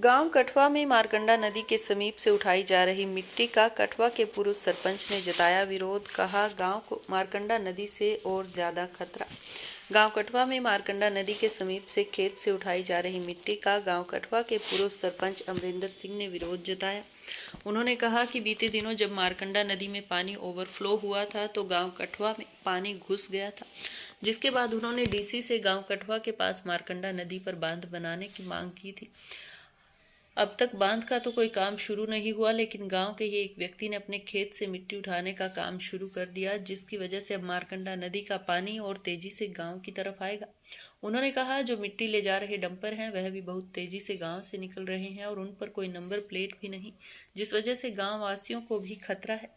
गांव कठवा में मारकंडा नदी के समीप से उठाई जा रही मिट्टी का कठवा के पूर्व सरपंच ने जताया विरोध। कहा गांव को मारकंडा नदी से और ज्यादा खतरा। गांव कठवा में मारकंडा नदी के समीप से खेत से उठाई जा रही मिट्टी का गांव कठवा के पूर्व सरपंच अमरिंदर सिंह ने विरोध जताया। उन्होंने कहा कि बीते दिनों जब मारकंडा नदी में पानी ओवरफ्लो हुआ था तो गांव कठवा में पानी घुस गया था, जिसके बाद उन्होंने डीसी से गांव कठवा के पास मारकंडा नदी पर बांध बनाने की मांग की थी। अब तक बांध का तो कोई काम शुरू नहीं हुआ, लेकिन गांव के ही एक व्यक्ति ने अपने खेत से मिट्टी उठाने का काम शुरू कर दिया, जिसकी वजह से अब मारकंडा नदी का पानी और तेजी से गांव की तरफ आएगा। उन्होंने कहा जो मिट्टी ले जा रहे डंपर हैं वह भी बहुत तेजी से गांव से निकल रहे हैं और उन पर कोई नंबर प्लेट भी नहीं, जिस वजह से गांव वासियों को भी खतरा है।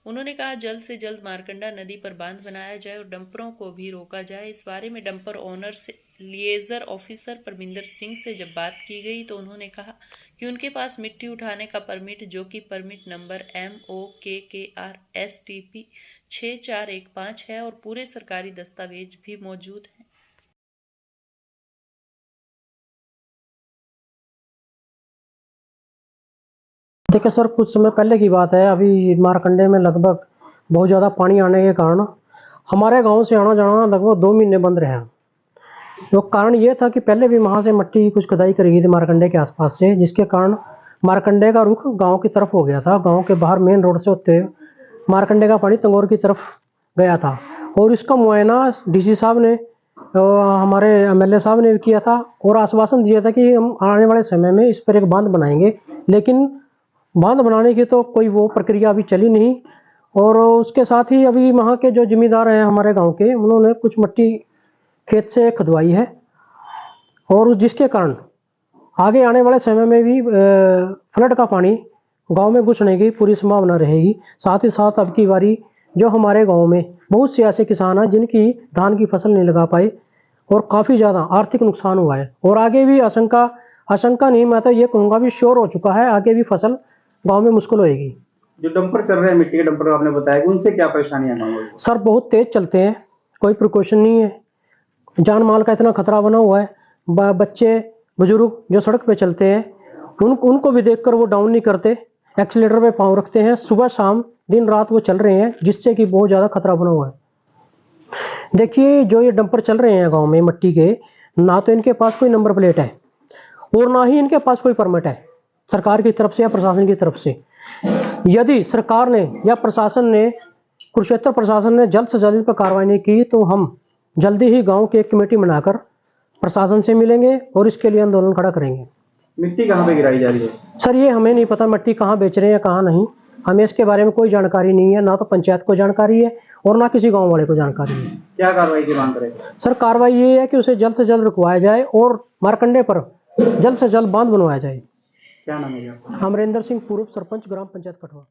उन्होंने कहा जल्द से जल्द मारकंडा नदी पर बांध बनाया जाए और डंपरों को भी रोका जाए। इस बारे में डंपर ओनर से लिएजर ऑफिसर परमिंदर सिंह से जब बात की गई तो उन्होंने कहा कि उनके पास मिट्टी उठाने का परमिट, जो कि परमिट नंबर MOKKR STP 6415 है, और पूरे सरकारी दस्तावेज भी मौजूद हैं। देखिए सर, कुछ समय पहले की बात है। अभी मारकंडे में लगभग बहुत ज़्यादा पानी आने के कारण हमारे गांव से आना जाना लगभग 2 महीने बंद रहा। तो कारण ये था कि पहले भी वहाँ से मिट्टी कुछ खुदाई करी गई थी मारकंडे के आसपास से, जिसके कारण मारकंडे का रुख गांव की तरफ हो गया था। गांव के बाहर मेन रोड से होते हुए मारकंडे का पानी तंगोर की तरफ गया था और इसका मुआयना DC साहब ने हमारे MLA साहब ने भी किया था और आश्वासन दिया था कि हम आने वाले समय में इस पर एक बांध बनाएंगे। लेकिन बांध बनाने की तो कोई वो प्रक्रिया अभी चली नहीं। और उसके साथ ही अभी वहाँ के जो जिम्मेदार हैं हमारे गांव के, उन्होंने कुछ मिट्टी खेत से खुदवाई है और जिसके कारण आगे आने वाले समय में भी फ्लड का पानी गांव में घुसने की पूरी संभावना रहेगी। साथ ही साथ अब की बारी जो हमारे गांव में बहुत से ऐसे किसान हैं जिनकी धान की फसल नहीं लगा पाए और काफ़ी ज़्यादा आर्थिक नुकसान हुआ है और आगे भी आशंका नहीं, मैं तो ये कहूँगा भी श्योर हो चुका है, आगे भी फसल गांव में मुश्किल होएगी। जो डंपर चल रहे हैं, मिट्टी के डंपर, आपने बताया कि उनसे क्या परेशानियां हैं? सर बहुत तेज चलते हैं, कोई प्रिकॉशन नहीं है, जान माल का इतना खतरा बना हुआ है। बच्चे बुजुर्ग जो सड़क पे चलते हैं उनको भी देखकर वो डाउन नहीं करते, एक्सीलेटर पे पाँव रखते हैं, सुबह शाम दिन रात वो चल रहे हैं, जिससे कि बहुत ज़्यादा खतरा बना हुआ है। देखिए जो ये डंपर चल रहे हैं गांव में मिट्टी के, ना तो इनके पास कोई नंबर प्लेट है और ना ही इनके पास कोई परमिट है सरकार की तरफ से या प्रशासन की तरफ से। यदि सरकार ने या प्रशासन ने, कुरुक्षेत्र प्रशासन ने जल्द से जल्द इस पर कार्रवाई नहीं की तो हम जल्दी ही गांव की एक कमेटी बनाकर प्रशासन से मिलेंगे और इसके लिए आंदोलन खड़ा करेंगे। मिट्टी कहाँ पे गिराई जा रही है? सर ये हमें नहीं पता मिट्टी कहाँ बेच रहे हैं कहाँ नहीं, हमें इसके बारे में कोई जानकारी नहीं है, ना तो पंचायत को जानकारी है और ना किसी गांव वाले को जानकारी है। क्या कार्रवाई की मांग करें? सर कार्रवाई ये है कि उसे जल्द से जल्द रुकवाया जाए और मारकंडे पर जल्द से जल्द बांध बनवाया जाए। क्या नाम है आपका? अमरिंदर सिंह, पूर्व सरपंच, ग्राम पंचायत कठवा।